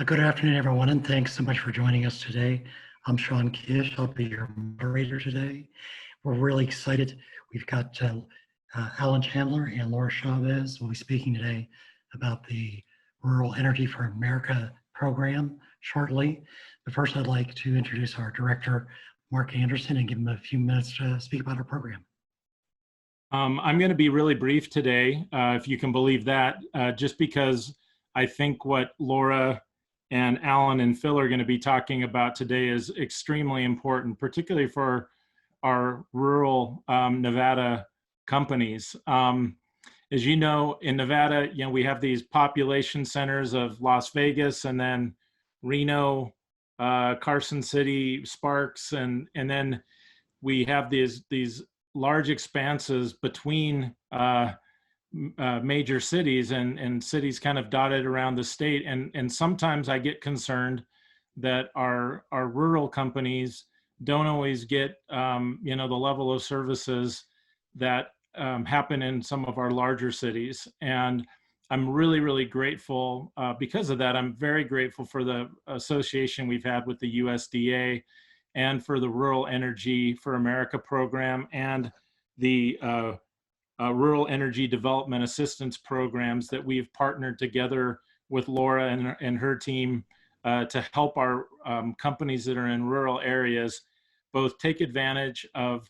Good afternoon, everyone, and thanks so much for joining us today. I'm Sean Kish. I'll be your moderator today. We're really excited. We've got Alan Chandler and Laura Chavez will be speaking today about the Rural Energy for America program shortly. But first, I'd like to introduce our director, Mark Anderson, and give him a few minutes to speak about our program. I'm going to be really brief today, if you can believe that, just because I think what Laura and Alan and Phil are going to be talking about today is extremely important, particularly for our rural Nevada companies. As you know, in Nevada, we have these population centers of Las Vegas and then Reno, Carson City, Sparks, and then we have these large expanses between major cities and cities kind of dotted around the state. And sometimes I get concerned that our rural companies don't always get, the level of services that happen in some of our larger cities. And I'm really, really grateful because of that. I'm very grateful for the association we've had with the USDA and for the Rural Energy for America program and the Rural Energy Development Assistance programs that we've partnered together with Laura and her team to help our companies that are in rural areas both take advantage of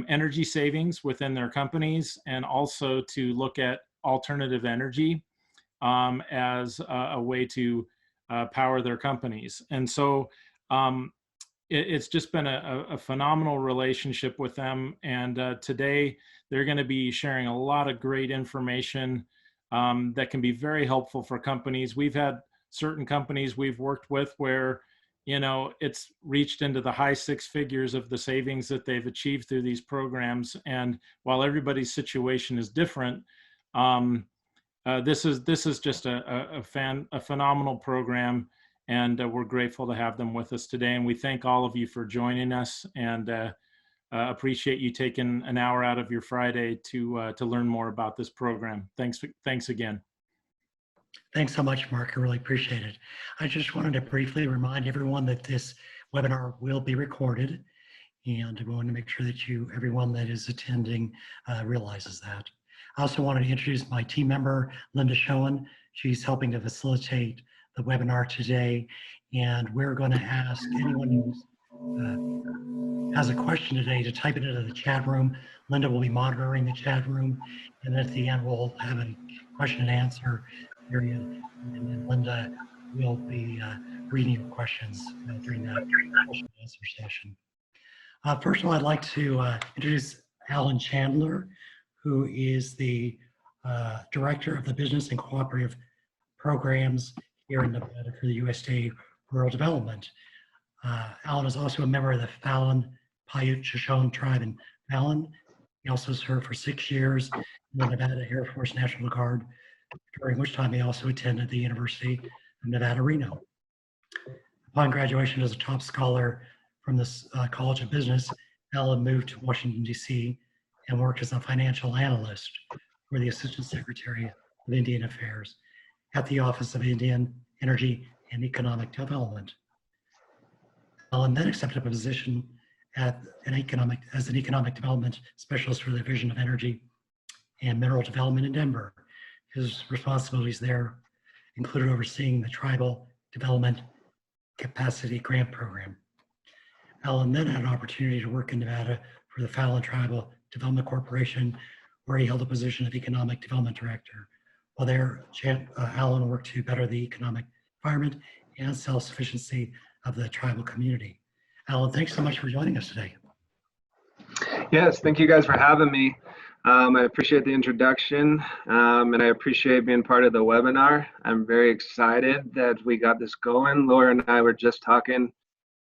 energy savings within their companies and also to look at alternative energy as a way to power their companies. And so it's just been a phenomenal relationship with them. And today they're going to be sharing a lot of great information that can be very helpful for companies. We've had certain companies we've worked with where, it's reached into the high six figures of the savings that they've achieved through these programs. And while everybody's situation is different, this is just a phenomenal program. And we're grateful to have them with us today. And we thank all of you for joining us and appreciate you taking an hour out of your Friday to learn more about this program. Thanks again. Thanks so much, Mark. I really appreciate it. I just wanted to briefly remind everyone that this webinar will be recorded, and we want to make sure that everyone that is attending realizes that. I also wanted to introduce my team member, Linda Schoen. She's helping to facilitate the webinar today, and we're going to ask anyone who has a question today to type it into the chat room. Linda will be monitoring the chat room, and at the end we'll have a question and answer period, and then Linda will be reading your questions during that question and answer session. First of all, I'd like to introduce Alan Chandler, who is the Director of the Business and Cooperative Programs here in Nevada for the USDA Rural Development. Alan is also a member of the Fallon Paiute Shoshone Tribe in Fallon. He also served for 6 years in the Nevada Air Force National Guard, during which time he also attended the University of Nevada, Reno. Upon graduation as a top scholar from the College of Business, Alan moved to Washington, D.C. and worked as a financial analyst for the Assistant Secretary of Indian Affairs at the Office of Indian Energy and Economic Development. Alan then accepted a position as an economic development specialist for the Division of Energy and Mineral Development in Denver. His responsibilities there included overseeing the Tribal Development Capacity Grant Program. Alan then had an opportunity to work in Nevada for the Fallon Tribal Development Corporation, where he held the position of Economic Development Director. While there, Alan worked to better the economic environment and self-sufficiency of the tribal community. Alan, thanks so much for joining us today. Yes, thank you guys for having me. I appreciate the introduction, and I appreciate being part of the webinar. I'm very excited that we got this going. Laura and I were just talking,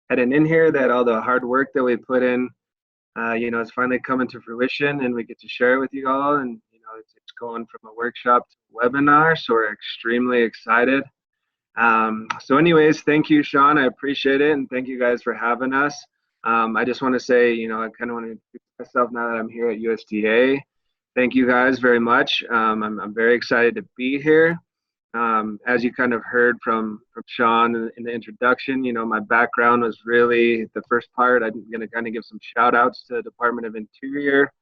heading in here, that all the hard work that we put in, is finally coming to fruition, and we get to share it with you all. And it's going from a workshop to a webinar, so we're extremely excited. So anyways, thank you, Sean. I appreciate it, and thank you guys for having us. I just want to say, I kind of want to introduce myself now that I'm here at USDA. Thank you guys very much. I'm very excited to be here. As you kind of heard from Sean in the introduction, you know, my background was really the first part. I'm going to kind of give some shout outs to the Department of Interior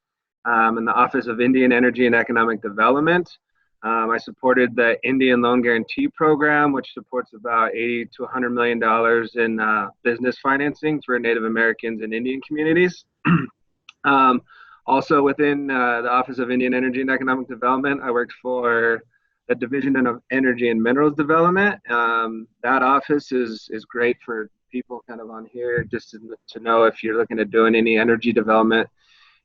and the Office of Indian Energy and Economic Development. I supported the Indian Loan Guarantee Program, which supports about $80 to $100 million in business financing for Native Americans and Indian communities. Also within the Office of Indian Energy and Economic Development, I worked for the Division of Energy and Minerals Development. That office is great for people kind of on here, just to know if you're looking at doing any energy development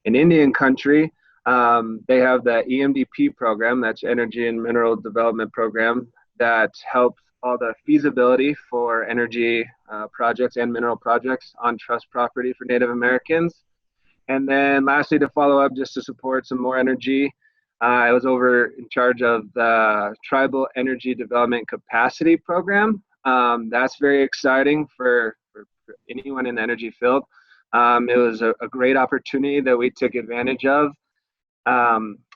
in Indian country. They have the EMDP program, that's Energy and Mineral Development Program, that helps all the feasibility for energy projects and mineral projects on trust property for Native Americans. And then lastly, to follow up, just to support some more energy, I was in charge of the Tribal Energy Development Capacity Program. That's very exciting for anyone in the energy field. It was a great opportunity that we took advantage of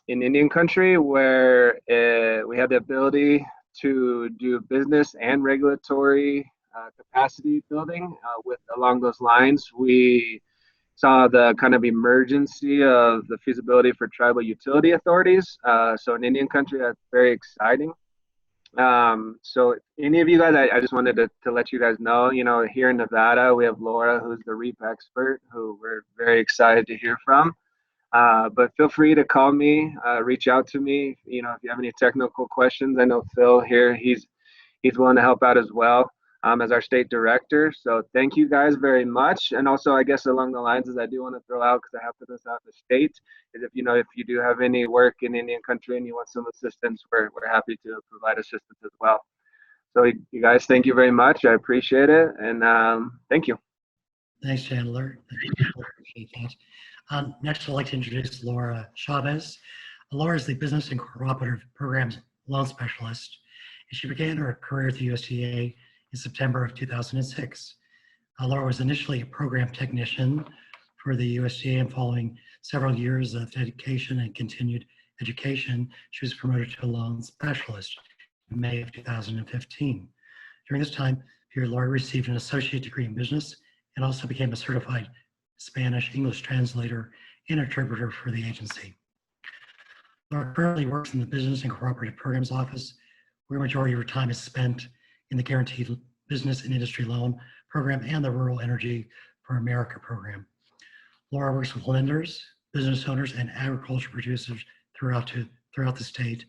in Indian country, where we had the ability to do business and regulatory capacity building. Along those lines, we saw the kind of emergency of the feasibility for tribal utility authorities. So in Indian country, that's very exciting. So any of you guys, I just wanted to let you guys know, you know, here in Nevada, we have Laura, who's the REAP expert, who we're very excited to hear from. But feel free to call me, reach out to me, you know, if you have any technical questions. I know Phil here, he's willing to help out as well. As our state director. So thank you guys very much. And also, I guess along the lines, as I do want to throw out, because I have to this out the state, is if you do have any work in Indian country and you want some assistance, we're happy to provide assistance as well. So you guys, thank you very much. I appreciate it. And thank you. Thanks, Chandler. I appreciate that. Next, I'd like to introduce Laura Chavez. Laura is the Business and Cooperative Programs Loan Specialist. She began her career at the USDA in September of 2006. Laura was initially a program technician for the USDA, and following several years of dedication and continued education, she was promoted to a loan specialist in May of 2015. During this time period, Laura received an associate degree in business and also became a certified Spanish-English translator and interpreter for the agency. Laura currently works in the Business and Cooperative Programs Office, where a majority of her time is spent in the Guaranteed Business and Industry Loan Program and the Rural Energy for America program. Laura works with lenders, business owners, and agriculture producers throughout the state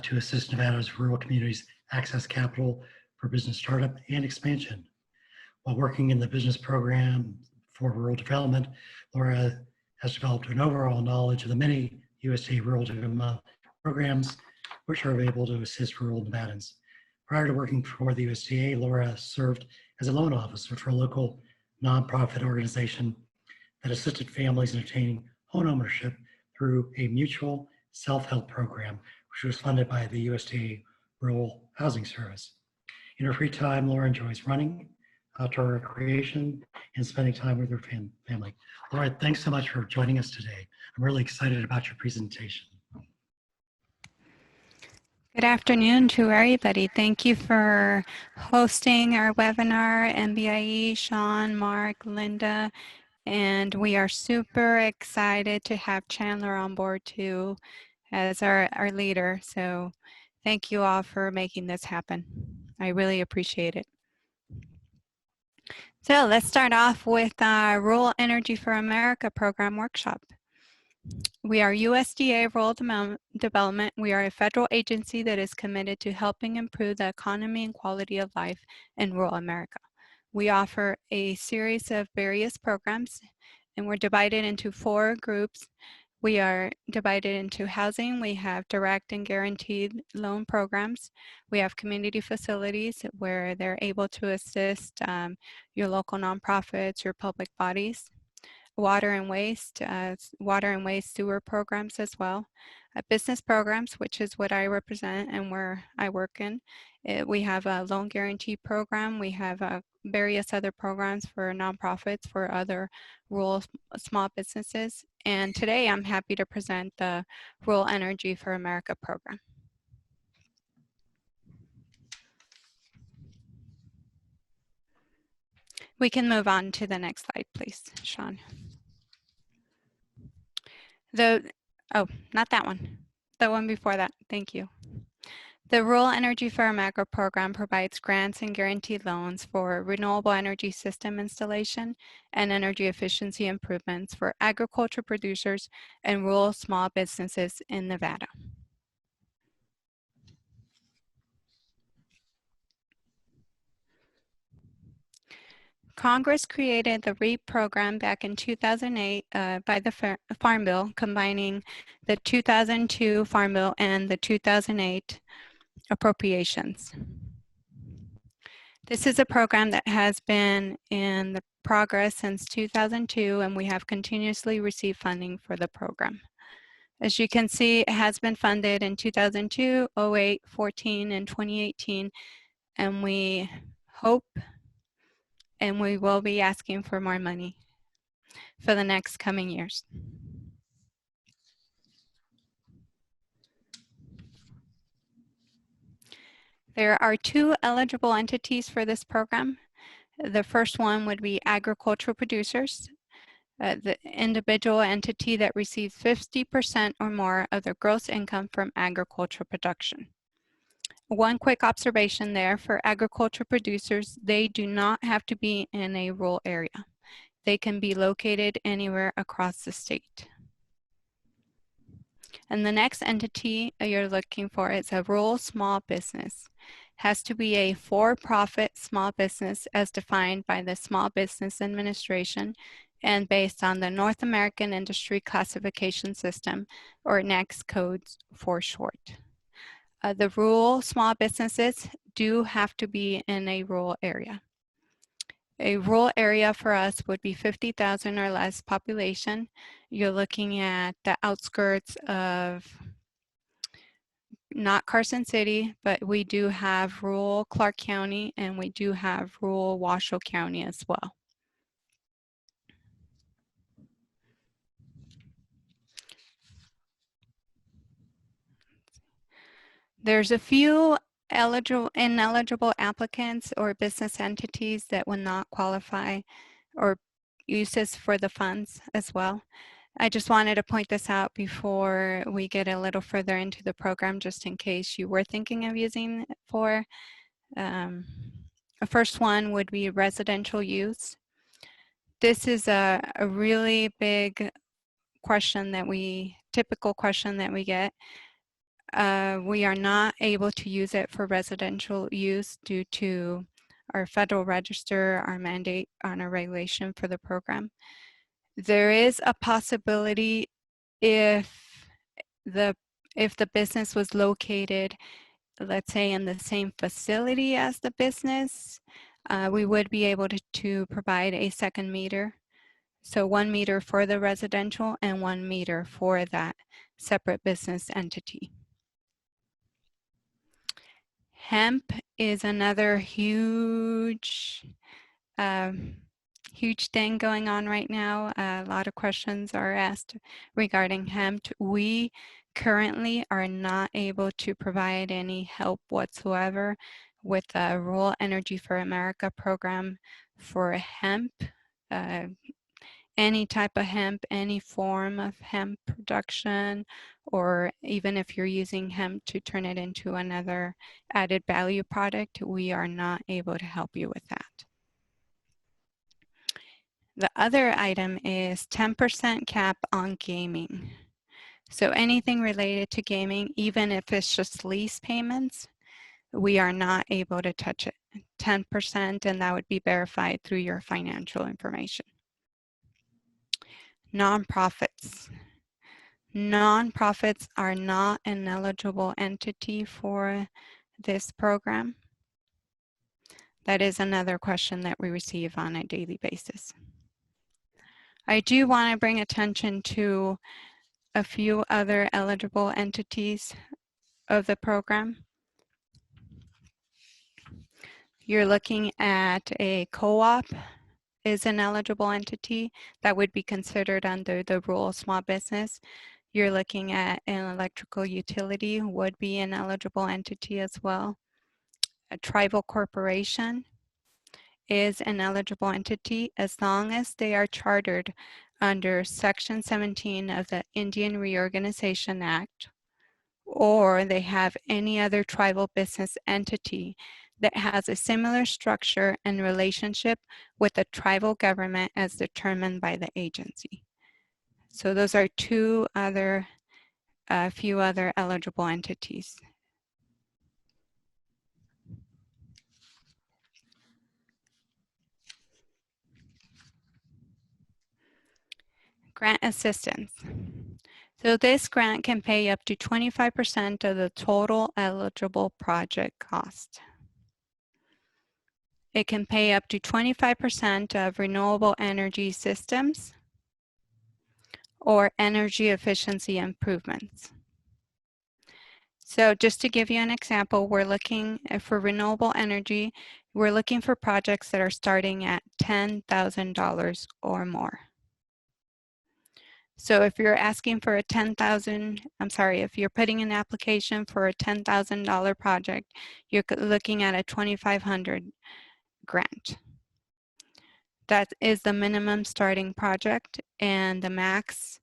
to assist Nevada's rural communities access capital for business startup and expansion. While working in the business program for rural development, Laura has developed an overall knowledge of the many USDA rural development programs which are available to assist rural Nevadans. Prior to working for the USDA, Laura served as a loan officer for a local nonprofit organization that assisted families in obtaining home ownership through a mutual self-help program, which was funded by the USDA Rural Housing Service. In her free time, Laura enjoys running, outdoor recreation, and spending time with her family. Laura, thanks so much for joining us today. I'm really excited about your presentation. Good afternoon to everybody. Thank you for hosting our webinar, MBIE, Sean, Mark, Linda, and we are super excited to have Chandler on board too as our leader. So thank you all for making this happen. I really appreciate it. So let's start off with our Rural Energy for America program workshop. We are USDA Rural Development. We are a federal agency that is committed to helping improve the economy and quality of life in rural America. We offer a series of various programs, and we're divided into 4 groups. We are divided into housing. We have direct and guaranteed loan programs. We have community facilities where they're able to assist your local nonprofits, your public bodies. Water and waste sewer programs as well. Business programs, which is what I represent and where I work in. We have a loan guarantee program. We have various other programs for nonprofits, for other rural small businesses. And today I'm happy to present the Rural Energy for America program. We can move on to the next slide, please, Sean. Oh, not that one. The one before that. Thank you. The Rural Energy for America program provides grants and guaranteed loans for renewable energy system installation and energy efficiency improvements for agriculture producers and rural small businesses in Nevada. Congress created the REAP program back in 2008 by the Farm Bill, combining the 2002 Farm Bill and the 2008 appropriations. This is a program that has been in the progress since 2002, and we have continuously received funding for the program. As you can see, it has been funded in 2002, 08, 14, and 2018, and we hope and we will be asking for more money for the next coming years. There are 2 eligible entities for this program. The first one would be agricultural producers, the individual entity that receives 50% or more of their gross income from agricultural production. One quick observation there for agriculture producers, they do not have to be in a rural area. They can be located anywhere across the state. And the next entity you're looking for is a rural small business. Has to be a for-profit small business as defined by the Small Business Administration and based on the North American Industry Classification System, or NAICS codes for short. The rural small businesses do have to be in a rural area. A rural area for us would be 50,000 or less population. You're looking at the outskirts of not Carson City, but we do have rural Clark County and we do have rural Washoe County as well. There's a few ineligible applicants or business entities that will not qualify or use this for the funds as well. I just wanted to point this out before we get a little further into the program, just in case you were thinking of using it for. The first one would be residential use. This is a really big question that typical question that we get. We are not able to use it for residential use due to our federal register, our mandate on a regulation for the program. There is a possibility if the business was located, let's say, in the same facility as the business, we would be able to provide a second meter. So 1 meter for the residential and 1 meter for that separate business entity. Hemp is another huge thing going on right now. A lot of questions are asked regarding hemp. We currently are not able to provide any help whatsoever with the Rural Energy for America program for hemp. Any type of hemp, any form of hemp production, or even if you're using hemp to turn it into another added value product, we are not able to help you with that. The other item is 10% cap on gaming. So anything related to gaming, even if it's just lease payments, we are not able to touch it. 10%, and that would be verified through your financial information. Nonprofits. Nonprofits are not an eligible entity for this program. That is another question that we receive on a daily basis. I do want to bring attention to a few other eligible entities of the program. You're looking at a co-op is an eligible entity that would be considered under the rural small business. You're looking at an electrical utility would be an eligible entity as well. A tribal corporation, is an eligible entity as long as they are chartered under Section 17 of the Indian Reorganization Act, or they have any other tribal business entity that has a similar structure and relationship with the tribal government as determined by the agency. So those are a few other eligible entities. Grant assistance. So this grant can pay up to 25% of the total eligible project cost. It can pay up to 25% of renewable energy systems or energy efficiency improvements. So just to give you an example, we're looking for renewable energy, we're looking for projects that are starting at $10,000 or more. So if you're asking for a if you're putting an application for a $10,000 project, you're looking at a $2,500 grant. That is the minimum starting project, and the max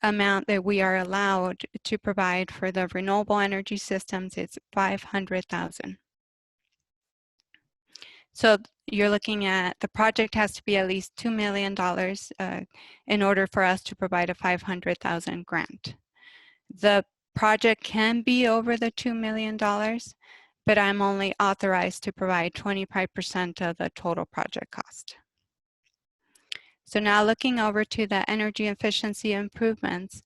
amount that we are allowed to provide for the renewable energy systems is $500,000. So you're looking at, the project has to be at least $2 million in order for us to provide a $500,000 grant. The project can be over the $2 million, but I'm only authorized to provide 25% of the total project cost. So now looking over to the energy efficiency improvements,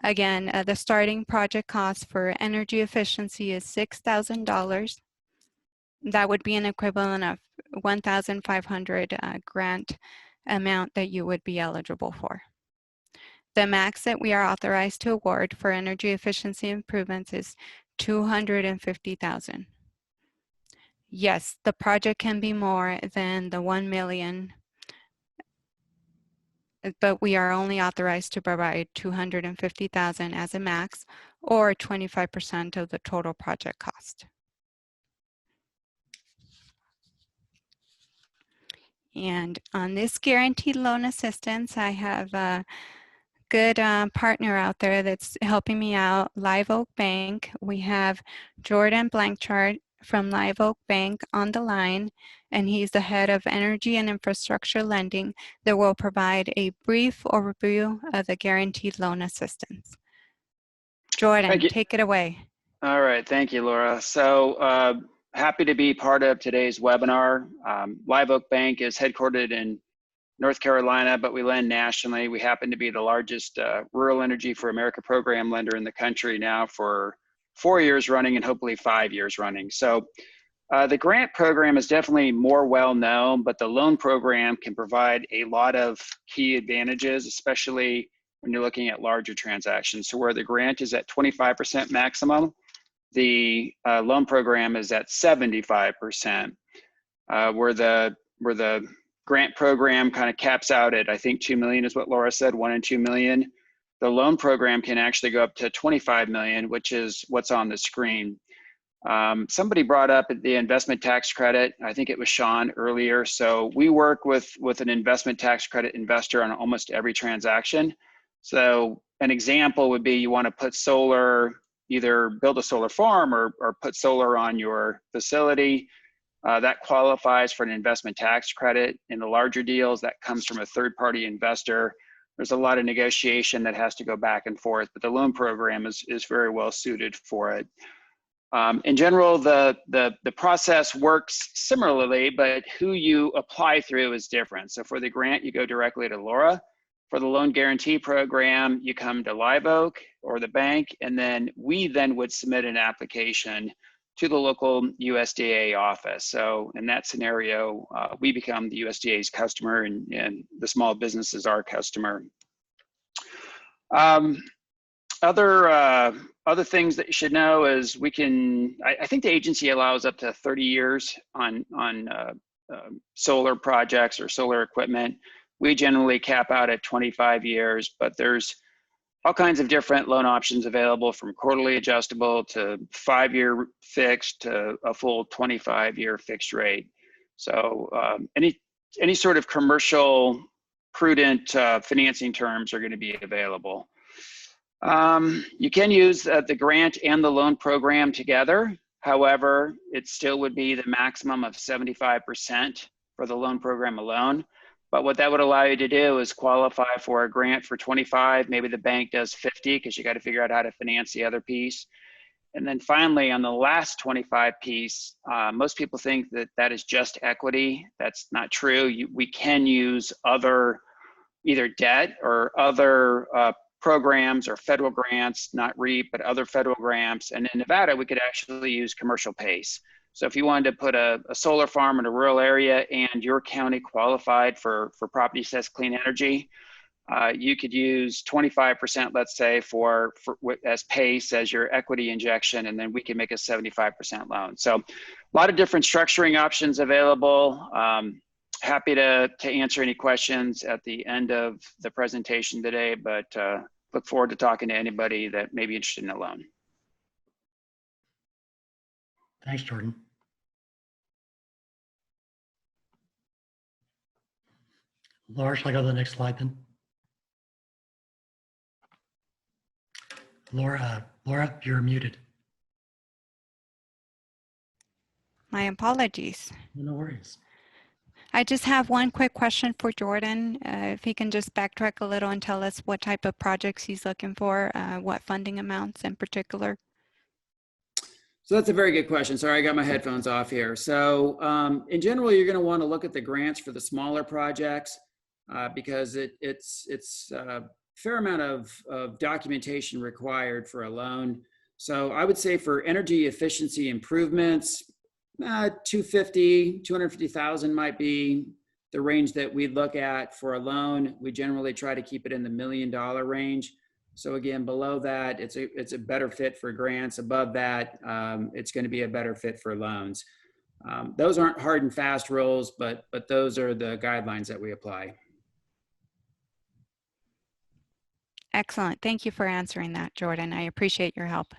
again, the starting project cost for energy efficiency is $6,000. That would be an equivalent of $1,500 grant amount that you would be eligible for. The max that we are authorized to award for energy efficiency improvements is $250,000. Yes, the project can be more than the $1 million, but we are only authorized to provide $250,000 as a max, or 25% of the total project cost. And on this guaranteed loan assistance, I have a good partner out there that's helping me out, Live Oak Bank. We have Jordan Blanchard from Live Oak Bank on the line, and he's the head of energy and infrastructure lending that will provide a brief overview of the guaranteed loan assistance. Jordan, take it away. All right, thank you, Laura. So happy to be part of today's webinar. Live Oak Bank is headquartered in North Carolina, but we lend nationally. We happen to be the largest Rural Energy for America program lender in the country now for 4 years running and hopefully 5 years running. So the grant program is definitely more well known, but the loan program can provide a lot of key advantages, especially when you're looking at larger transactions. So where the grant is at 25% maximum, the loan program is at 75%. Where the grant program kind of caps out at, I think, 2 million is what Laura said, 1 and 2 million. The loan program can actually go up to 25 million, which is what's on the screen. Somebody brought up the investment tax credit. I think it was Sean earlier. So we work with an investment tax credit investor on almost every transaction. So an example would be you want to put solar, either build a solar farm or put solar on your facility. That qualifies for an investment tax credit. In the larger deals, that comes from a third-party investor. There's a lot of negotiation that has to go back and forth, but the loan program is very well suited for it. In general, the process works similarly, but who you apply through is different. So for the grant, you go directly to Laura. For the loan guarantee program, you come to Live Oak or the bank, and then we would submit an application to the local USDA office. So in that scenario, we become the USDA's customer, and the small business is our customer. Other things that you should know is I think the agency allows up to 30 years on solar projects or solar equipment. We generally cap out at 25 years, but there's all kinds of different loan options available, from quarterly adjustable to 5-year fixed to a full 25-year fixed rate. So any sort of commercial prudent financing terms are going to be available. You can use the grant and the loan program together. However, it still would be the maximum of 75% for the loan program alone. But what that would allow you to do is qualify for a grant for 25, maybe the bank does 50 because you got to figure out how to finance the other piece. And then finally, on the last 25 piece, most people think that that is just equity. That's not true. We can use other, either debt or other programs or federal grants, not REAP, but other federal grants. And in Nevada, we could actually use commercial PACE. So if you wanted to put a solar farm in a rural area and your county qualified for property assessed clean energy, you could use 25%, let's say, as PACE as your equity injection, and then we can make a 75% loan. So a lot of different structuring options available. Happy to answer any questions at the end of the presentation today, but look forward to talking to anybody that may be interested in a loan. Thanks, Jordan. Laura, shall I go to the next slide then? Laura, you're muted. My apologies. No worries. I just have one quick question for Jordan. If he can just backtrack a little and tell us what type of projects he's looking for, what funding amounts in particular. So that's a very good question. Sorry, I got my headphones off here. So in general, you're going to want to look at the grants for the smaller projects because it's a fair amount of documentation required for a loan. So I would say for energy efficiency improvements, 250,000 might be the range that we'd look at for a loan. We generally try to keep it in the $1 million range. So again, below that, it's a better fit for grants. Above that, it's going to be a better fit for loans. Those aren't hard and fast rules, but those are the guidelines that we apply. Excellent. Thank you for answering that, Jordan. I appreciate your help.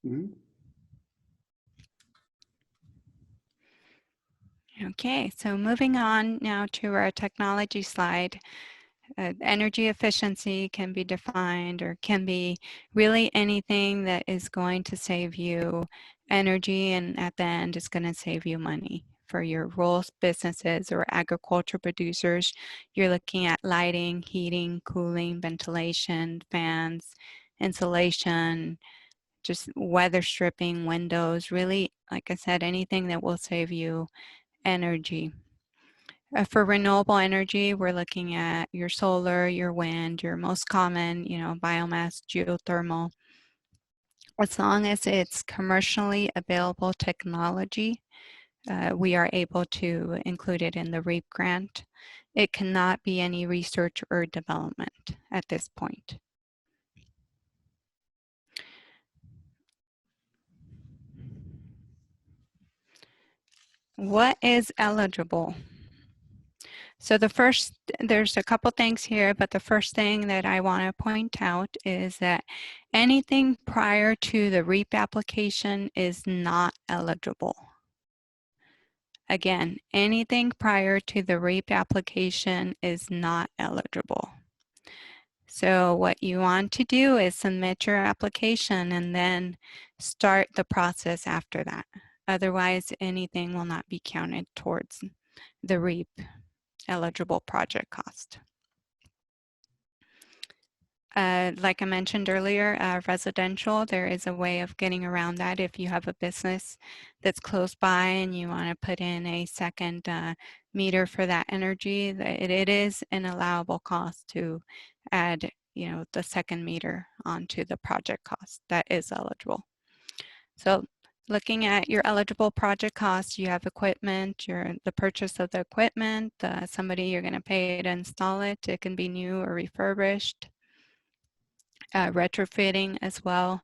Mm-hmm. Okay, so moving on now to our technology slide. Energy efficiency can be defined or can be really anything that is going to save you energy and at the end is going to save you money. For your rural businesses or agriculture producers, you're looking at lighting, heating, cooling, ventilation, fans, insulation, just weather stripping, windows, really, like I said, anything that will save you energy. For renewable energy, we're looking at your solar, your wind, your most common, biomass, geothermal. As long as it's commercially available technology, we are able to include it in the REAP grant. It cannot be any research or development at this point. What is eligible? So there's a couple things here, but the first thing that I want to point out is that anything prior to the REAP application is not eligible. Again, anything prior to the REAP application is not eligible. So what you want to do is submit your application and then start the process after that. Otherwise, anything will not be counted towards the REAP eligible project cost. Like I mentioned earlier, residential, there is a way of getting around that. If you have a business that's close by and you want to put in a second meter for that energy, it is an allowable cost to add, the second meter onto the project cost. That is eligible. So looking at your eligible project costs, you have equipment, the purchase of the equipment, somebody you're going to pay to install it. It can be new or refurbished. Retrofitting as well.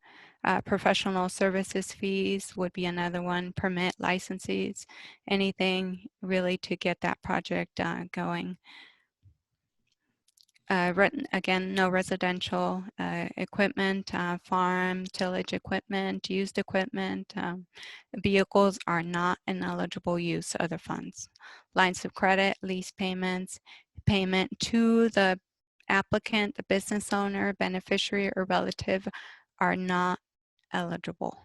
Professional services fees would be another one. Permit licenses, anything really to get that project going. Again, no residential equipment, farm, tillage equipment, used equipment. Vehicles are not an eligible use of the funds. Lines of credit, lease payments, payment to the applicant, the business owner, beneficiary, or relative are not eligible.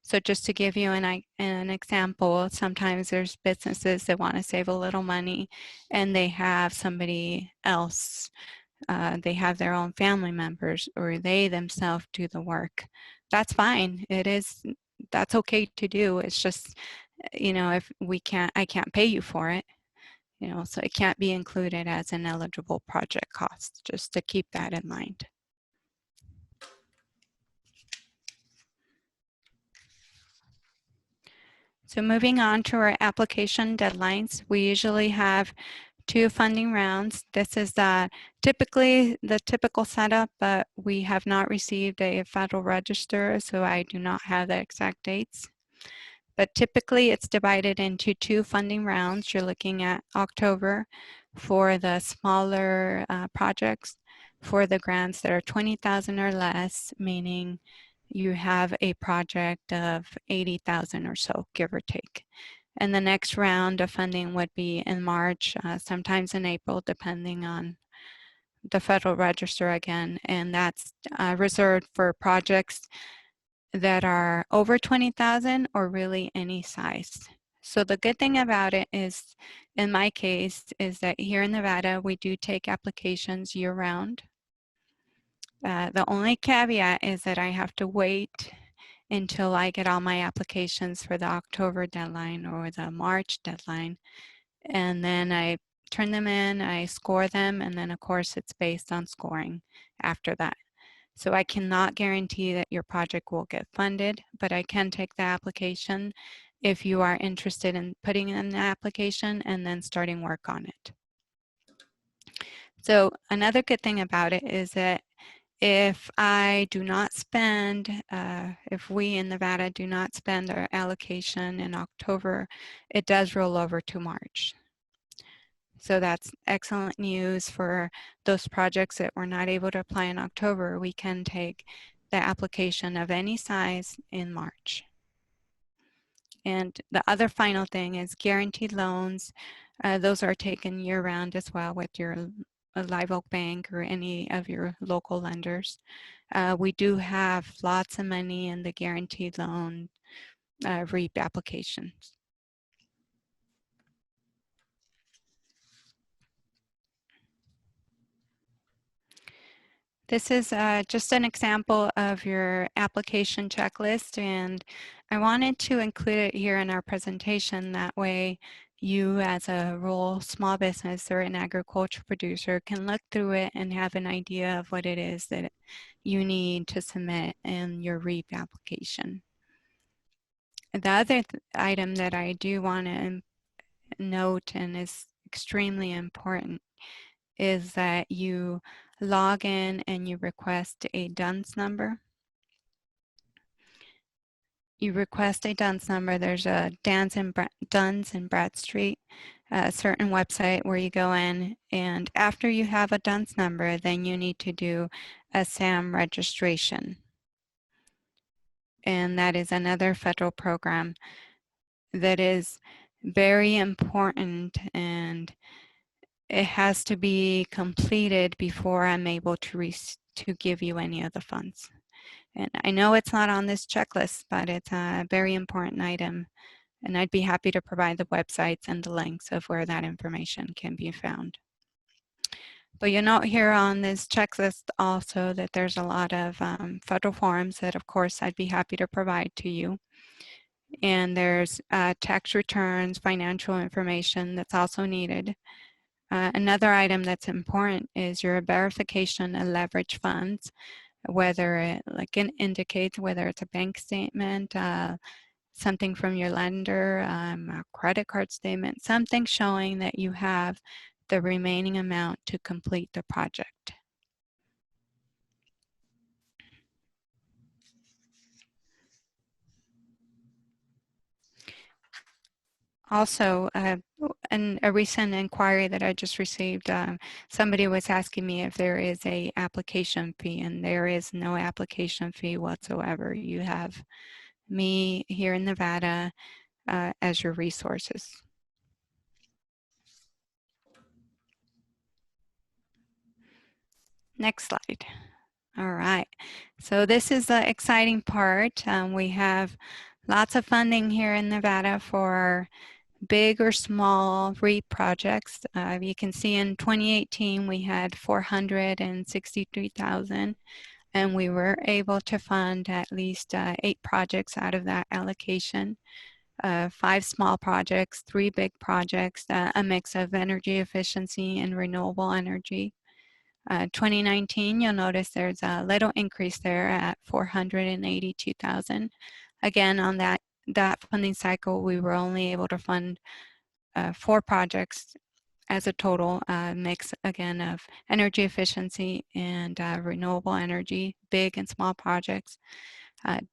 So just to give you an example, sometimes there's businesses that want to save a little money and they have somebody else, they have their own family members, or they themselves do the work. That's fine. That's okay to do. It's just, if I can't pay you for it, so it can't be included as an eligible project cost, just to keep that in mind. So moving on to our application deadlines, we usually have 2 funding rounds. This is typically the typical setup, but we have not received a Federal Register, so I do not have the exact dates. But typically it's divided into 2 funding rounds. You're looking at October for the smaller projects, for the grants that are 20,000 or less, meaning you have a project of 80,000 or so, give or take. And the next round of funding would be in March, sometimes in April, depending on the Federal Register again. And that's reserved for projects that are over 20,000 or really any size. So the good thing about it is, in my case, is that here in Nevada, we do take applications year round. The only caveat is that I have to wait until I get all my applications for the October deadline or the March deadline. And then I turn them in, I score them, and then of course it's based on scoring after that. So I cannot guarantee that your project will get funded, but I can take the application if you are interested in putting in the application and then starting work on it. So another good thing about it is that if I do not spend, if we in Nevada do not spend our allocation in October, it does roll over to March. So that's excellent news for those projects that were not able to apply in October. We can take the application of any size in March. And the other final thing is guaranteed loans. Those are taken year round as well with your Live Oak Bank or any of your local lenders. We do have lots of money in the guaranteed loan REAP applications. This is just an example of your application checklist, and I wanted to include it here in our presentation. That way you as a rural small business or an agriculture producer can look through it and have an idea of what it is that you need to submit in your REAP application. The other item that I do want to note and is extremely important is that you log in and you request a DUNS number. You request a DUNS number. There's a DUNS in Bradstreet, a certain website where you go in, and after you have a DUNS number, then you need to do a SAM registration. And that is another federal program that is very important, and it has to be completed before I'm able to give you any of the funds. And I know it's not on this checklist, but it's a very important item. And I'd be happy to provide the websites and the links of where that information can be found. But you'll note here on this checklist also that there's a lot of federal forms that of course I'd be happy to provide to you. And there's tax returns, financial information that's also needed. Another item that's important is your verification of leverage funds, whether it indicates whether it's a bank statement, something from your lender, a credit card statement, something showing that you have the remaining amount to complete the project. Also, a recent inquiry that I just received. Somebody was asking me if there is a application fee, and there is no application fee whatsoever. You have me here in Nevada as your resources. Next slide. All right, so this is the exciting part. We have lots of funding here in Nevada for big or small REAP projects. You can see in 2018 we had 463,000, and we were able to fund at least 8 projects out of that allocation. 5 small projects, 3 big projects, a mix of energy efficiency and renewable energy. 2019, you'll notice there's a little increase there at 482,000. Again, on that funding cycle, we were only able to fund 4 projects as a total mix, again, of energy efficiency and renewable energy, big and small projects.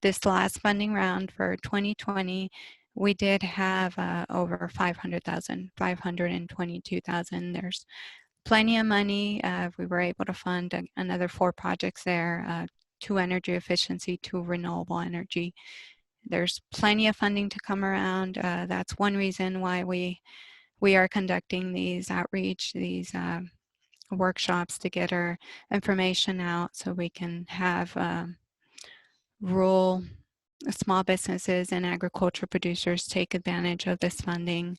This last funding round for 2020, we did have over 500,000, 522,000. There's plenty of money. We were able to fund another 4 projects there, 2 energy efficiency, 2 renewable energy. There's plenty of funding to come around. That's one reason why we are conducting these outreach, these workshops to get our information out so we can have rural small businesses and agriculture producers take advantage of this funding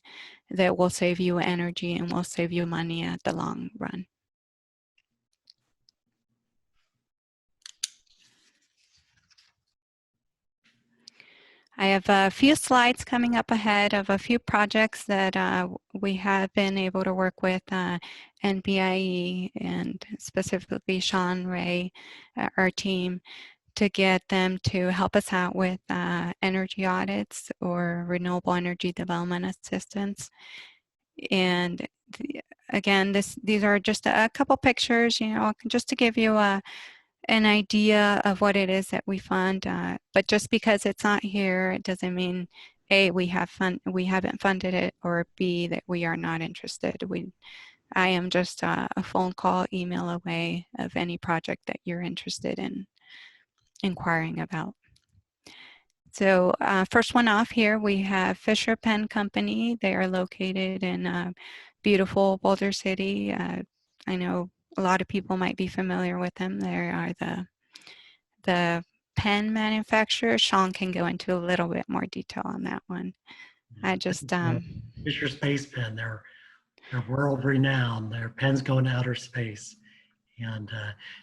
that will save you energy and will save you money at the long run. I have a few slides coming up ahead of a few projects that we have been able to work with NBIE and specifically Sean Ray, our team, to get them to help us out with energy audits or renewable energy development assistance. And again, these are just a couple pictures, you know, just to give you an idea of what it is that we fund. But just because it's not here, it doesn't mean A, we haven't funded it, or B, that we are not interested. I am just a phone call, email away of any project that you're interested in inquiring about. So first one off here, we have Fisher Pen Company. They are located in beautiful Boulder City. I know a lot of people might be familiar with them. They are the pen manufacturer. Sean can go into a little bit more detail on that one. I just Fisher Space Pen. They're world renowned. Their pens go into outer space, and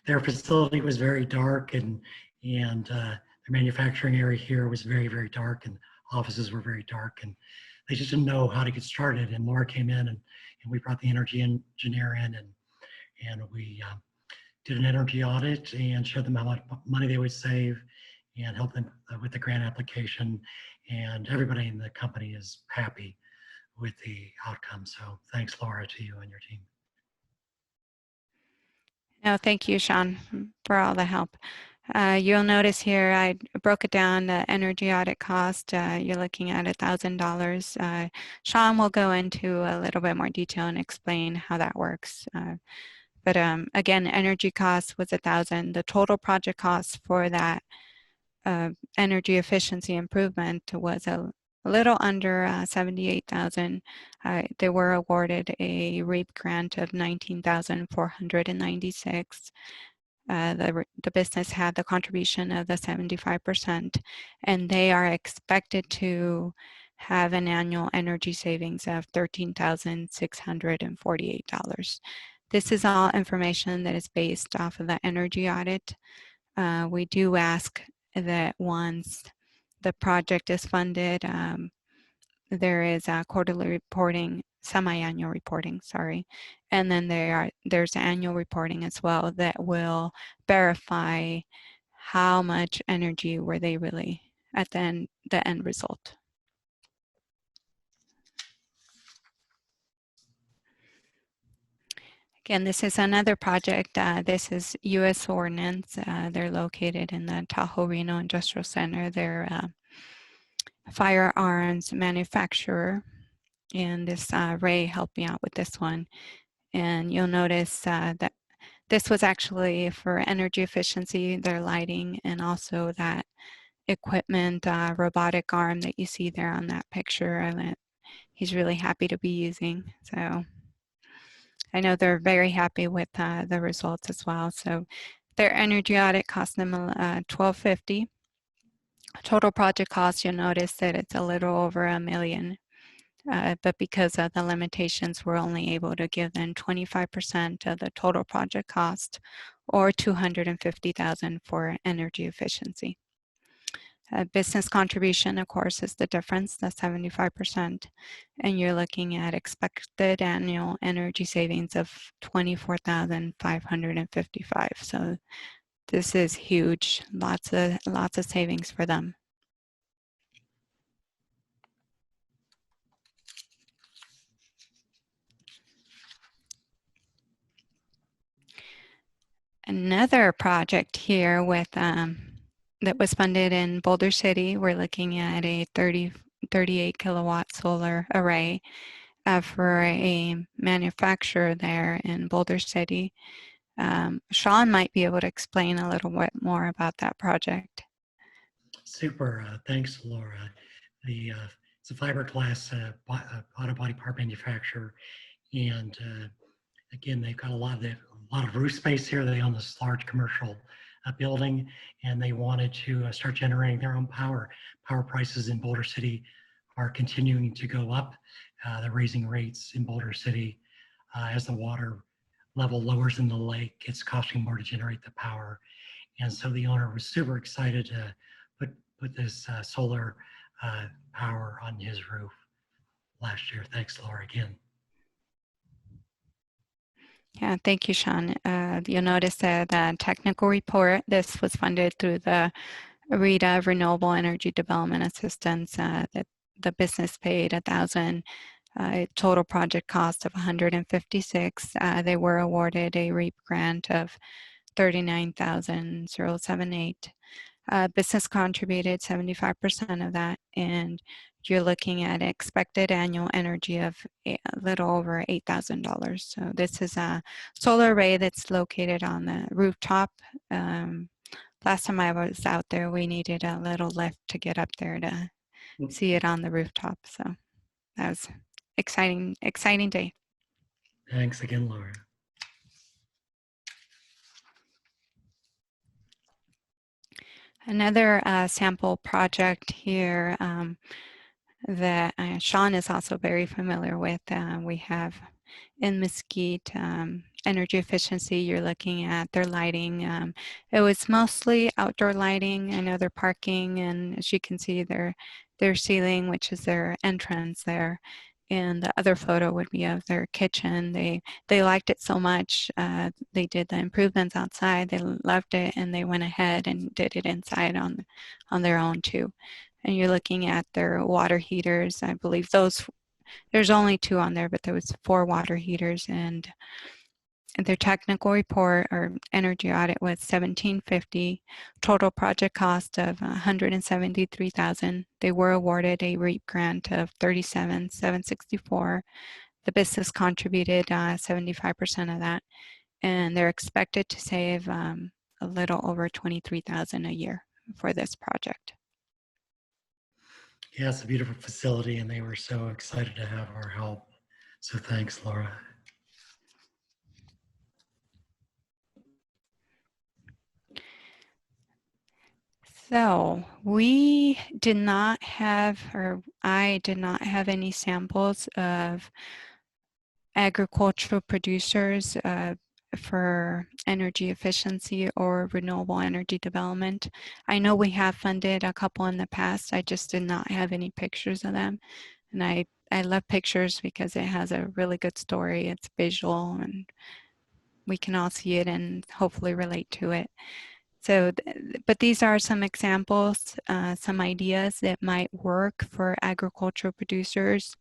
their facility was very dark, and the manufacturing area here was very, very dark, and offices were very dark, and they just didn't know how to get started. And Laura came in, and we brought the energy engineer in, and we did an energy audit and showed them how much money they would save and help them with the grant application. And everybody in the company is happy with the outcome. So thanks, Laura, to you and your team. No, thank you, Sean, for all the help. You'll notice here I broke it down, the energy audit cost. You're looking at $1,000. Sean will go into a little bit more detail and explain how that works. But again, energy cost was $1,000. The total project cost for that energy efficiency improvement was a little under $78,000. They were awarded a REAP grant of $19,496. The business had the contribution of the 75%, and they are expected to have an annual energy savings of $13,648. This is all information that is based off of the energy audit. We do ask that once the project is funded, there is a quarterly reporting, semi-annual reporting, sorry, and then there's annual reporting as well that will verify how much energy were they really at the end result. Again, this is another project. This is U.S. Ordnance. They're located in the Tahoe Reno Industrial Center. They're a firearms manufacturer. And this Ray helped me out with this one. And you'll notice that this was actually for energy efficiency, their lighting, and also that equipment robotic arm that you see there on that picture that he's really happy to be using. So I know they're very happy with the results as well. So their energy audit cost them $1,250. Total project cost, you'll notice that it's a little over $1 million. But because of the limitations, we're only able to give them 25% of the total project cost, or $250,000 for energy efficiency. Business contribution, of course, is the difference, the 75%, and you're looking at expected annual energy savings of $24,555. So this is huge, lots of savings for them. Another project here with that was funded in Boulder City. We're looking at a 38 kilowatt solar array for a manufacturer there in Boulder City. Sean might be able to explain a little bit more about that project. Super. Thanks, Laura. It's a fiberglass auto body part manufacturer, and again, they've got a lot of roof space here. They own this large commercial building, and they wanted to start generating their own power. Power prices in Boulder City are continuing to go up. They're raising rates in Boulder City as the water level lowers in the lake. It's costing more to generate the power, and so the owner was super excited to put this solar power on his roof last year. Thanks, Laura, again. Yeah, thank you, Sean. You'll notice that the technical report, this was funded through the RETA, Renewable Energy Development Assistance, that the business paid $1,000, total project cost of $156,000. They were awarded a REAP grant of $39,078. Business contributed 75% of that, and you're looking at expected annual energy of a little over $8,000. So this is a solar array that's located on the rooftop. Last time I was out there, we needed a little lift to get up there to see it on the rooftop. So that was exciting day. Thanks again, Laura. Another sample project here that Sean is also very familiar with. We have in Mesquite energy efficiency. You're looking at their lighting. It was mostly outdoor lighting. I know their parking, and as you can see, their ceiling, which is their entrance there. And the other photo would be of their kitchen. They liked it so much. They did the improvements outside. They loved it, and they went ahead and did it inside on their own too. And you're looking at their water heaters. I believe there's only 2 on there, but there was 4 water heaters, and their technical report or energy audit was $1,750. Total project cost of $173,000. They were awarded a REAP grant of $37,764. The business contributed 75% of that, and they're expected to save a little over $23,000 a year for this project. Yeah, it's a beautiful facility, and they were so excited to have our help. So thanks, Laura. So we did not have, or I did not have any samples of agricultural producers for energy efficiency or renewable energy development. I know we have funded a couple in the past. I just did not have any pictures of them. And I love pictures because it has a really good story. It's visual, and we can all see it and hopefully relate to it. So, but these are some examples, some ideas that might work for agricultural producers.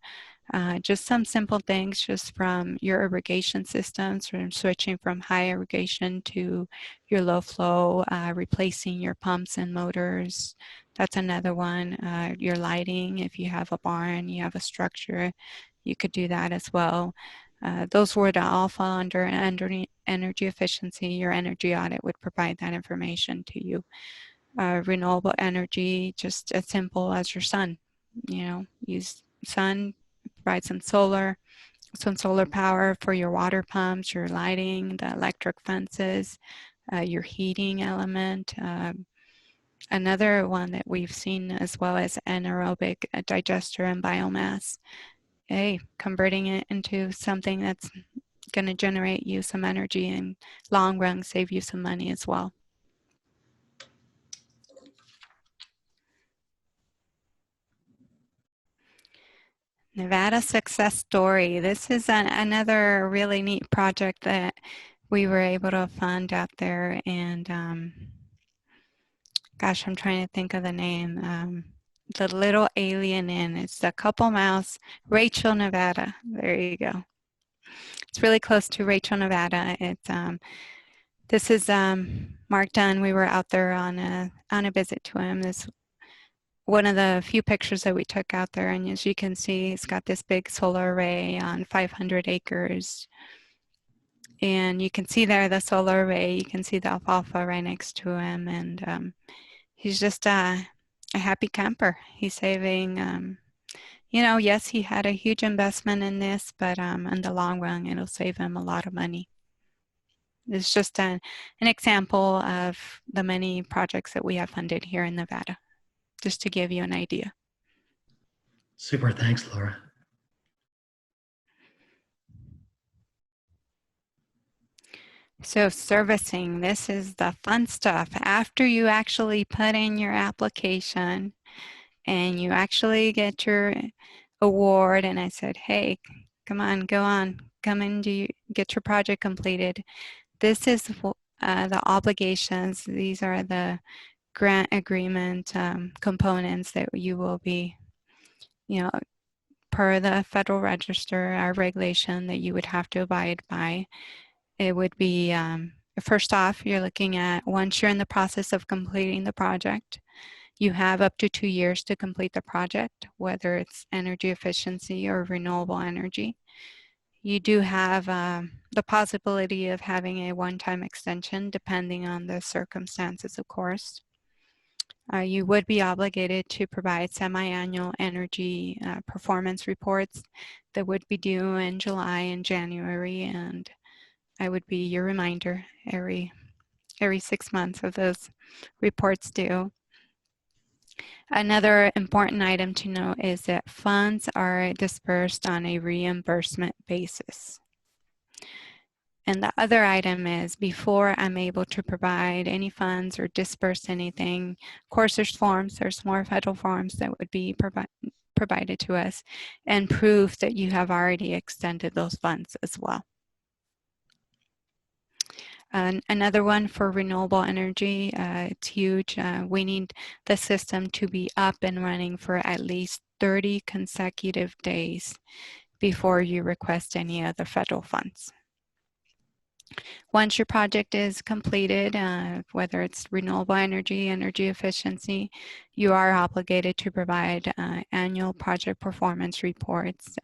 Just some simple things just from your irrigation systems, from switching from high irrigation to your low flow, replacing your pumps and motors. That's another one. Your lighting, if you have a barn, you have a structure, you could do that as well. Those would all fall under energy efficiency. Your energy audit would provide that information to you. Renewable energy, just as simple as your sun. Use sun, provide some solar power for your water pumps, your lighting, the electric fences, your heating element. Another one that we've seen as well as anaerobic digester and biomass. Hey, converting it into something that's going to generate you some energy and long run save you some money as well. Nevada success story. This is another really neat project that we were able to fund out there, and gosh, I'm trying to think of the name. The Little Alien Inn. It's a couple miles, Rachel, Nevada. There you go. It's really close to Rachel, Nevada. This is Mark Dunn. We were out there on a visit to him. This one of the few pictures that we took out there, and as you can see, it's got this big solar array on 500 acres. And you can see there the solar array. You can see the alfalfa right next to him, and he's just a happy camper. He's saving. Yes, he had a huge investment in this, but in the long run, it'll save him a lot of money. It's just an example of the many projects that we have funded here in Nevada, just to give you an idea. Super, thanks, Laura. So servicing, this is the fun stuff. After you actually put in your application and you actually get your award, and I said, hey, come on, go on, come in, get your project completed. This is the obligations. These are the grant agreement components that you will be, per the Federal Register, our regulation that you would have to abide by. It would be, first off, you're looking at once you're in the process of completing the project, you have up to 2 years to complete the project, whether it's energy efficiency or renewable energy. You do have the possibility of having a one-time extension depending on the circumstances, of course. You would be obligated to provide semi-annual energy performance reports that would be due in July and January, and I would be your reminder every 6 months of those reports due. Another important item to note is that funds are dispersed on a reimbursement basis. And the other item is before I'm able to provide any funds or disperse anything, of course there's more federal forms that would be provided to us, and proof that you have already extended those funds as well. Another one for renewable energy, it's huge. We need the system to be up and running for at least 30 consecutive days before you request any other federal funds. Once your project is completed, whether it's renewable energy, energy efficiency, you are obligated to provide annual project performance reports.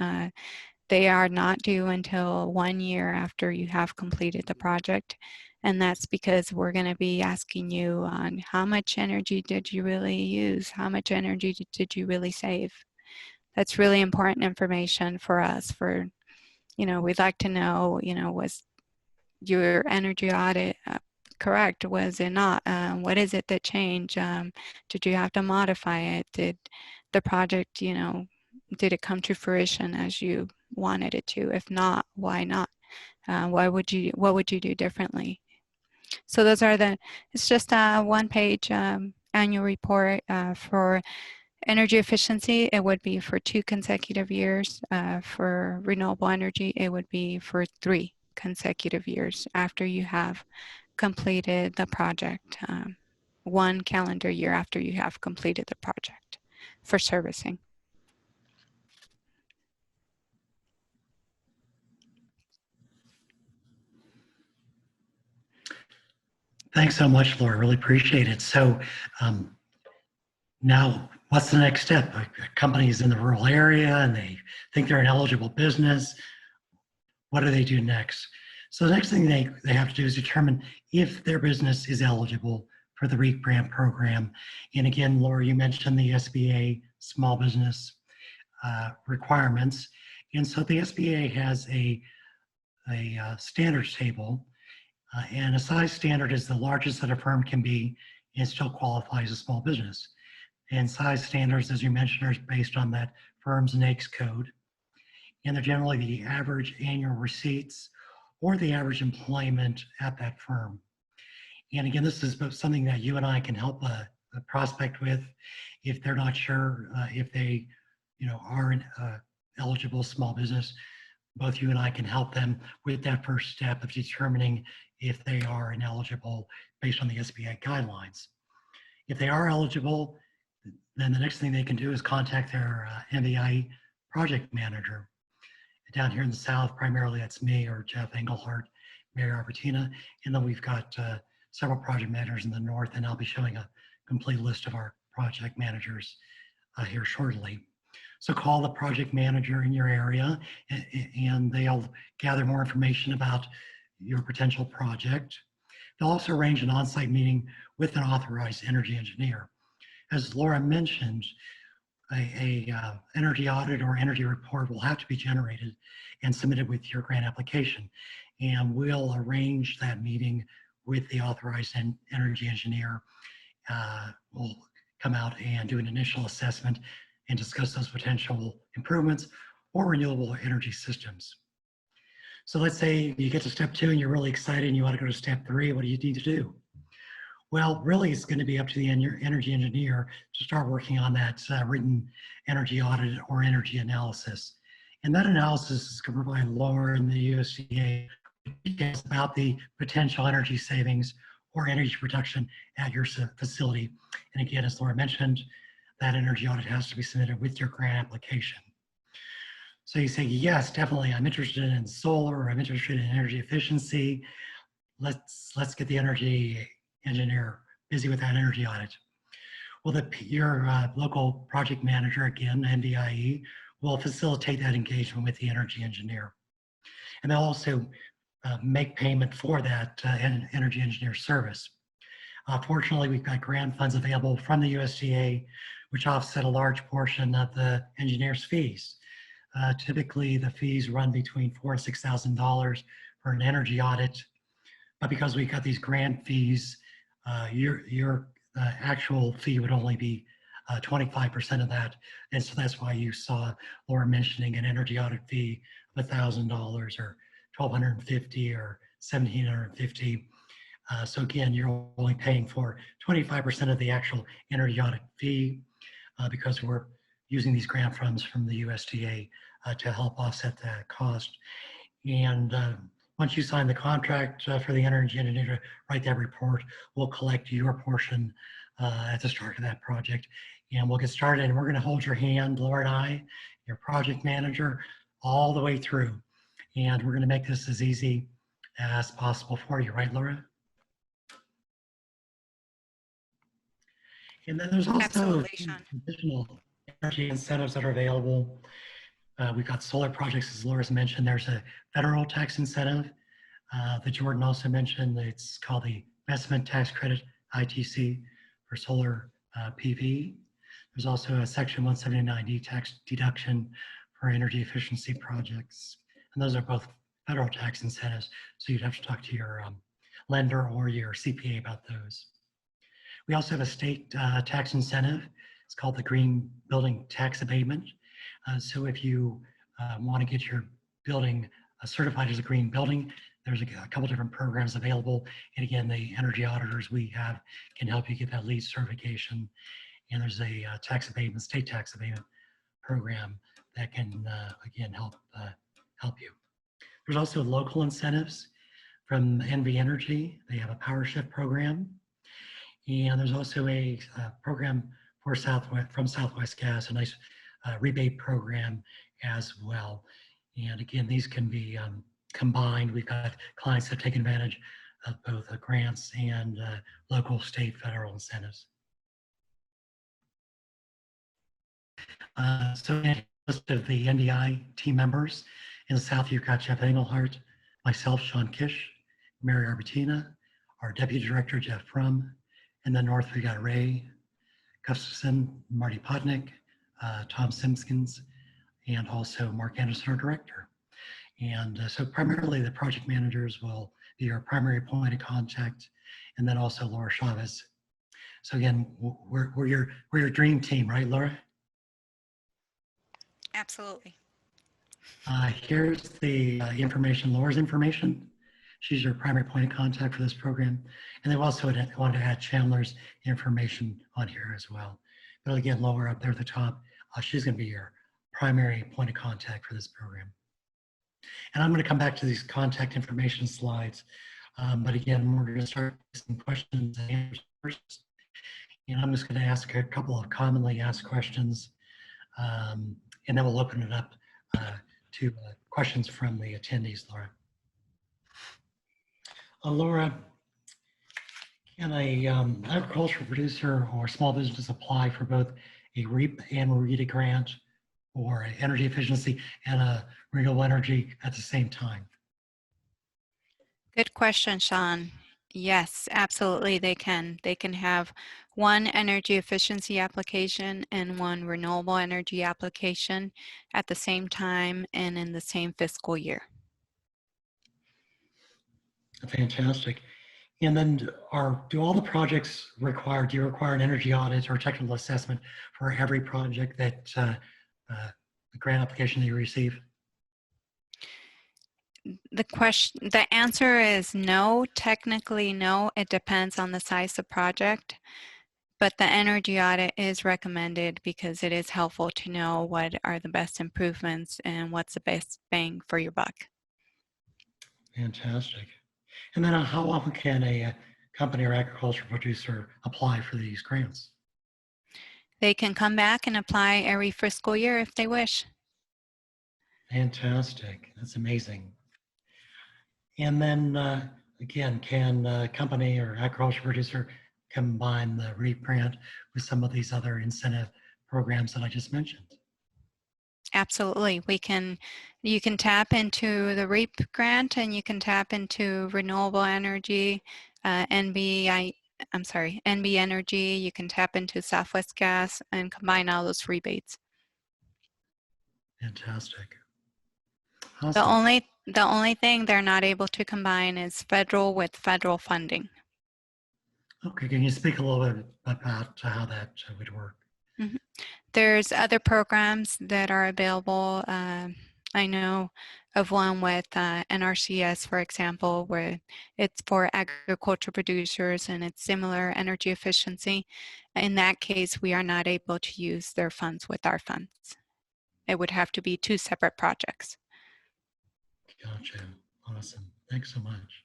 They are not due until 1 year after you have completed the project. And that's because we're going to be asking you on how much energy did you really use? How much energy did you really save? That's really important information for us. We'd like to know, was your energy audit correct? Was it not? What is it that changed? Did you have to modify it? Did the project, did it come to fruition as you wanted it to? If not, why not? What would you do differently? So those are it's just a one-page annual report. For energy efficiency, it would be for 2 consecutive years. For renewable energy, it would be for 3 consecutive years after you have completed the project, 1 calendar year after you have completed the project for servicing. Thanks so much, Laura. Really appreciate it. So now what's the next step? A company is in the rural area and they think they're an eligible business. What do they do next? So the next thing they have to do is determine if their business is eligible for the REAP grant program. And again, Laura, you mentioned the SBA small business requirements. And so the SBA has a standards table, and a size standard is the largest that a firm can be and still qualify as a small business. And size standards, as you mentioned, are based on that firm's NAICS code. And they're generally the average annual receipts or the average employment at that firm. And again, this is something that you and I can help a prospect with if they're not sure if they, are an eligible small business. Both you and I can help them with that first step of determining if they are ineligible based on the SBA guidelines. If they are eligible, then the next thing they can do is contact their MVIE project manager. Down here in the South, primarily that's me or Jeff Engelhardt, Mary Arbertina, and then we've got several project managers in the North, and I'll be showing a complete list of our project managers here shortly. So call the project manager in your area and they'll gather more information about your potential project. They'll also arrange an on-site meeting with an authorized energy engineer. As Laura mentioned, a energy audit or energy report will have to be generated and submitted with your grant application. And we'll arrange that meeting with the authorized energy engineer. We'll come out and do an initial assessment and discuss those potential improvements or renewable energy systems. So let's say you get to step 2 and you're really excited and you want to go to step 3. What do you need to do? Well, really, it's going to be up to the energy engineer to start working on that written energy audit or energy analysis. And that analysis is going to provide Laura and the USDA details about the potential energy savings or energy production at your facility. And again, as Laura mentioned, that energy audit has to be submitted with your grant application. So you say, yes, definitely, I'm interested in solar, or I'm interested in energy efficiency. Let's get the energy engineer busy with that energy audit. Well, your local project manager, again, NDIE, will facilitate that engagement with the energy engineer. And they'll also make payment for that energy engineer service. Fortunately, we've got grant funds available from the USDA, which offset a large portion of the engineer's fees. Typically, the fees run between $4,000 and $6,000 for an energy audit. But because we've got these grant fees, your actual fee would only be 25% of that. And so that's why you saw Laura mentioning an energy audit fee of $1,000 or $1,250 or $1,750. So again, you're only paying for 25% of the actual energy audit fee because we're using these grant funds from the USDA to help offset that cost. And once you sign the contract for the energy engineer to write that report, we'll collect your portion at the start of that project. And we'll get started, and we're going to hold your hand, Laura and I, your project manager, all the way through. And we're going to make this as easy as possible for you, right, Laura? And then there's also Absolutely, Sean. additional energy incentives that are available. We've got solar projects, as Laura's mentioned. There's a federal tax incentive that Jordan also mentioned. It's called the Investment Tax Credit, ITC, for solar PV. There's also a Section 179D tax deduction for energy efficiency projects. And those are both federal tax incentives. So you'd have to talk to your lender or your CPA about those. We also have a state tax incentive. It's called the Green Building Tax Abatement. So if you want to get your building certified as a green building, there's a couple different programs available. And again, the energy auditors we have can help you get that LEED certification. And there's a tax abatement, state tax abatement program that can, again, help you. There's also local incentives from NV Energy. They have a power shift program. And there's also a program for from Southwest Gas, a nice rebate program as well. And again, these can be combined. We've got clients that take advantage of both grants and local, state, federal incentives. So a list of the NDI team members. In the South, you've got Jeff Engelhardt, myself, Sean Kish, Mary Arbutina, our Deputy Director, Jeff Frum. In the North, we got Ray Gustafson, Marty Podnick, Tom Simpkins, and also Mark Anderson, our Director. And so primarily the project managers will be our primary point of contact, and then also Laura Chavez. So again, we're your dream team, right, Laura? Absolutely. Here's the information, Laura's information. She's your primary point of contact for this program. And they've also wanted to add Chandler's information on here as well. But again, Laura up there at the top, she's going to be your primary point of contact for this program. And I'm going to come back to these contact information slides. But again, we're going to start with some questions and answers first. And I'm just going to ask a couple of commonly asked questions. And then we'll open it up to questions from the attendees, Laura. Laura, can a agricultural producer or small business apply for both a REAP and RETA grant or energy efficiency and a renewable energy at the same time? Good question, Sean. Yes, absolutely they can. They can have one energy efficiency application and one renewable energy application at the same time and in the same fiscal year. Fantastic. And then do all the projects do you require an energy audit or technical assessment for every project that the grant application that you receive? The answer is no, technically no. It depends on the size of project, but the energy audit is recommended because it is helpful to know what are the best improvements and what's the best bang for your buck. Fantastic. And then how often can a company or agricultural producer apply for these grants? They can come back and apply every fiscal year if they wish. Fantastic. That's amazing. And then again, can a company or agricultural producer combine the REAP grant with some of these other incentive programs that I just mentioned? Absolutely. You can tap into the REAP grant and you can tap into renewable energy, NB Energy. You can tap into Southwest Gas and combine all those rebates. Fantastic. The Awesome. only thing they're not able to combine is federal with federal funding. Okay, can you speak a little bit about how that would work? Mm-hmm. There's other programs that are available. I know of one with NRCS, for example, where it's for agriculture producers and it's similar energy efficiency. In that case, we are not able to use their funds with our funds. It would have to be two separate projects. Gotcha. Awesome. Thanks so much.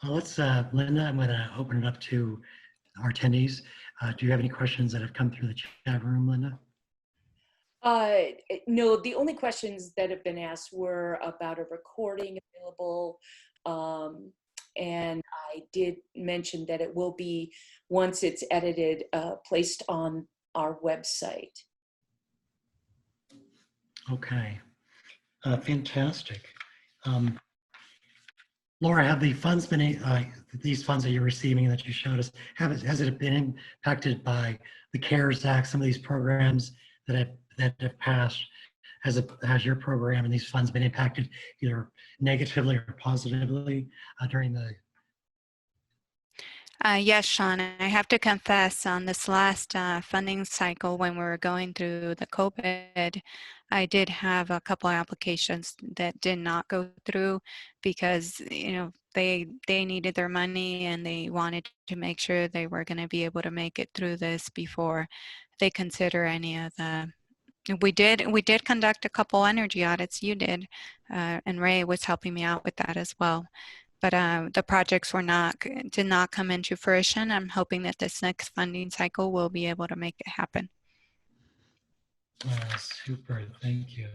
Linda, I'm going to open it up to our attendees. Do you have any questions that have come through the chat room, Linda? No, the only questions that have been asked were about a recording available. And I did mention that it will be, once it's edited, placed on our website. Okay. Fantastic. Laura, have the funds been, these funds that you're receiving that you showed us, has it been impacted by the CARES Act, some of these programs that have passed? Has your program and these funds been impacted either negatively or positively during the? Yes, Sean, I have to confess on this last funding cycle when we were going through the COVID, I did have a couple of applications that did not go through because, you know, they needed their money and they wanted to make sure they were going to be able to make it through this before they consider any of the. We did conduct a couple energy audits. You did, and Ray was helping me out with that as well. But the projects did not come into fruition. I'm hoping that this next funding cycle will be able to make it happen. Super, thank you.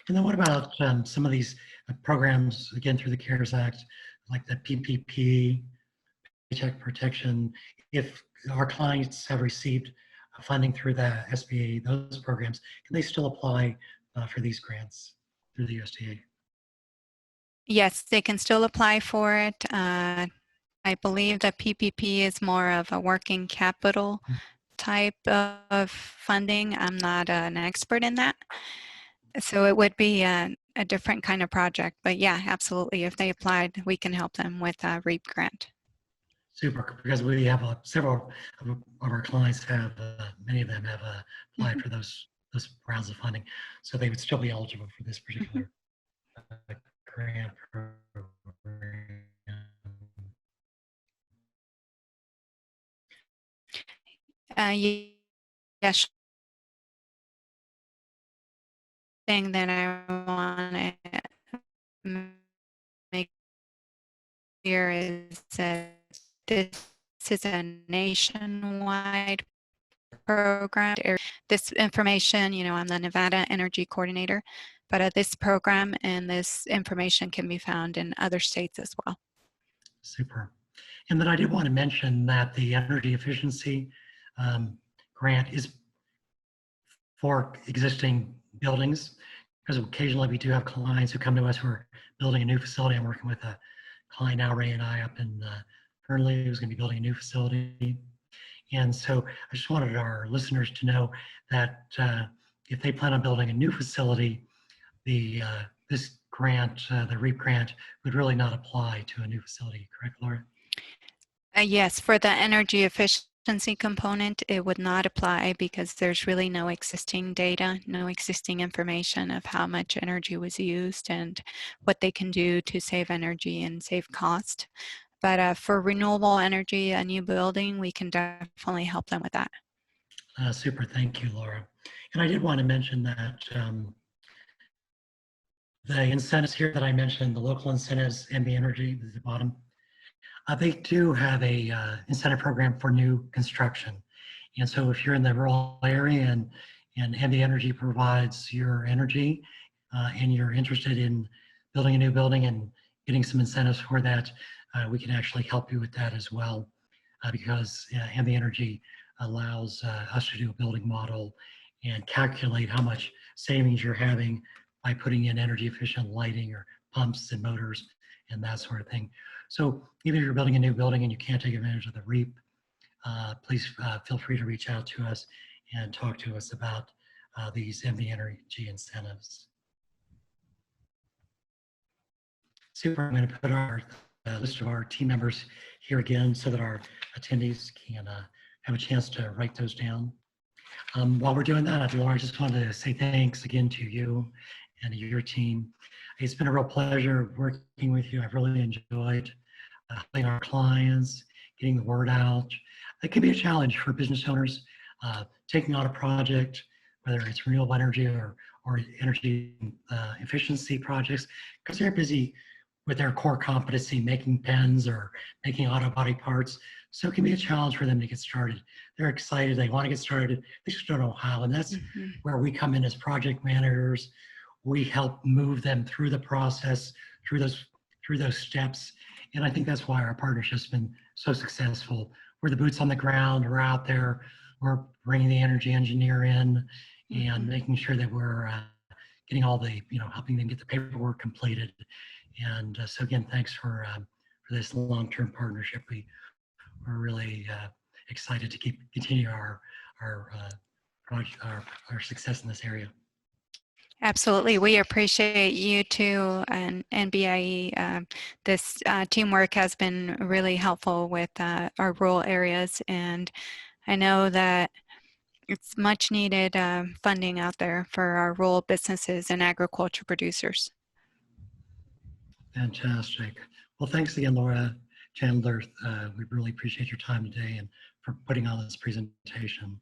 And then what about some of these programs, again, through the CARES Act, like the PPP, Paycheck Protection? If our clients have received funding through the SBA, those programs, can they still apply for these grants through the USDA? Yes, they can still apply for it. I believe that PPP is more of a working capital type of funding. I'm not an expert in that. So it would be a different kind of project. But yeah, absolutely. If they applied, we can help them with a REAP grant. Super, because we have several of our clients have, many of them have applied for those rounds of funding. So they would still be eligible for this particular grant program. Yes. Thing that I want to make clear is that this is a nationwide program. This information, I'm the Nevada Energy Coordinator, but this program and this information can be found in other states as well. Super. And then I did want to mention that the energy efficiency grant is for existing buildings, because occasionally we do have clients who come to us who are building a new facility. I'm working with a client now, Ray and I, up in Fernley, who's going to be building a new facility. And so I just wanted our listeners to know that if they plan on building a new facility, this grant, the REAP grant, would really not apply to a new facility. Correct, Laura? Yes, for the energy efficiency component, it would not apply because there's really no existing data, no existing information of how much energy was used and what they can do to save energy and save cost. But for renewable energy, a new building, we can definitely help them with that. Super, thank you, Laura. And I did want to mention that the incentives here that I mentioned, the local incentives and the energy at the bottom, they do have a incentive program for new construction. And so if you're in the rural area and NV Energy provides your energy and you're interested in building a new building and getting some incentives for that, we can actually help you with that as well, because NV Energy allows us to do a building model and calculate how much savings you're having by putting in energy efficient lighting or pumps and motors and that sort of thing. So even if you're building a new building and you can't take advantage of the REAP, please feel free to reach out to us and talk to us about these NV Energy incentives. Super, I'm going to put our list of our team members here again so that our attendees can have a chance to write those down. While we're doing that, Laura, I just wanted to say thanks again to you and your team. It's been a real pleasure working with you. I've really enjoyed helping our clients, getting the word out. It can be a challenge for business owners taking on a project, whether it's renewable energy or energy efficiency projects, because they're busy with their core competency, making pens or making auto body parts. So it can be a challenge for them to get started. They're excited, they want to get started, they just don't know how. And that's where we come in as project managers. We help move them through the process, through those steps. And I think that's why our partnership's been so successful. We're the boots on the ground, we're out there, we're bringing the energy engineer in and making sure that we're getting all the, helping them get the paperwork completed. And so again, thanks for this long-term partnership. We're really excited to continue our success in this area. Absolutely. We appreciate you too and NBIE. This teamwork has been really helpful with our rural areas, and I know that it's much needed funding out there for our rural businesses and agriculture producers. Fantastic. Well, thanks again, Laura, Chandler. We really appreciate your time today and for putting on this presentation.